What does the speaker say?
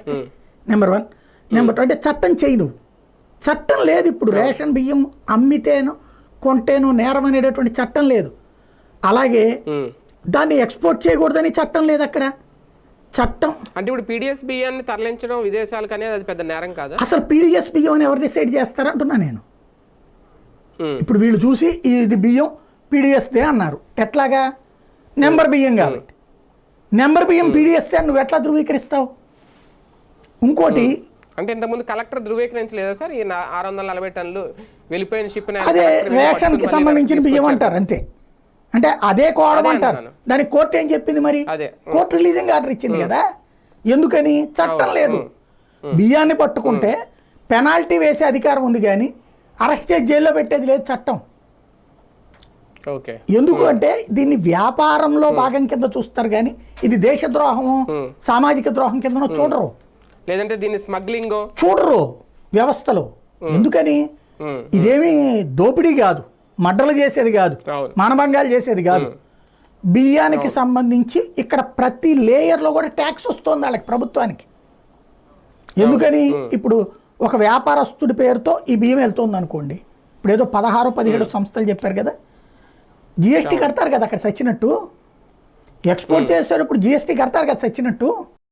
చేస్తే number 1. Number 2 అంటే చట్టం చేయి నువ్వు. చట్టం లేదు ఇప్పుడు. రేషన్ బియ్యం అమ్మితేను కొంటేను నేరం అనేటటువంటి చట్టం లేదు. అలాగే దాన్ని ఎక్స్పోర్ట్ చేయకూడదని చట్టం లేదు అక్కడ. చట్టం అంటే ఇప్పుడు పీడిఎస్ బియ్యాన్ని తరలించడం విదేశాలకు అనేది అది పెద్ద నేరం కాదు. అసలు పీడిఎస్ బియ్యం అని ఎవరు డిసైడ్ చేస్తారంటున్నా నేను. ఇప్పుడు వీళ్ళు చూసి ఇది బియ్యం పీడిఎస్దే అన్నారు. ఎట్లాగా? నెంబర్ బియ్యం కాబట్టి. నెంబర్ బియ్యం పీడిఎస్దే నువ్వు ఎట్లా ధృవీకరిస్తావు? ఇంకోటి అంటే ఇంతకుముందు కలెక్టర్ ధృవీకరించలేదా సార్ ఈ 640 టన్నులు వెళ్ళిపోయిన షిప్? అదే రేషన్కి సంబంధించిన బియ్యం అంటారు అంతే. అంటే అదే కోవడం అంటారు. దానికి కోర్టు ఏం చెప్పింది మరి? కోర్టు రిలీజింగ్ ఆర్డర్ ఇచ్చింది కదా. ఎందుకని? చట్టం లేదు. బియ్యాన్ని పట్టుకుంటే పెనాల్టీ వేసే అధికారం ఉంది కానీ అరెస్ట్ చేసి జైల్లో పెట్టేది లేదు చట్టం. ఎందుకు అంటే దీన్ని వ్యాపారంలో భాగం కింద చూస్తారు కానీ ఇది దేశద్రోహము సామాజిక ద్రోహం కింద చూడరు. లేదంటే దీన్ని స్మగ్లింగ్ చూడరు వ్యవస్థలో. ఎందుకని? ఇదేమి దోపిడీ కాదు, మడ్డలు చేసేది కాదు, మానభంగాలు చేసేది కాదు. బియ్యానికి సంబంధించి ఇక్కడ ప్రతి లేయర్లో కూడా ట్యాక్స్ వస్తుంది వాళ్ళకి, ప్రభుత్వానికి. ఎందుకని? ఇప్పుడు ఒక వ్యాపారస్తుడి పేరుతో ఈ బియ్యం వెళ్తుంది అనుకోండి. ఇప్పుడు ఏదో 16-17 సంస్థలు చెప్పారు కదా, జిఎస్టీ కడతారు కదా అక్కడ చచ్చినట్టు. ఎక్స్పోర్ట్ చేసేటప్పుడు జిఎస్టీ కడతారు కదా చచ్చినట్టు.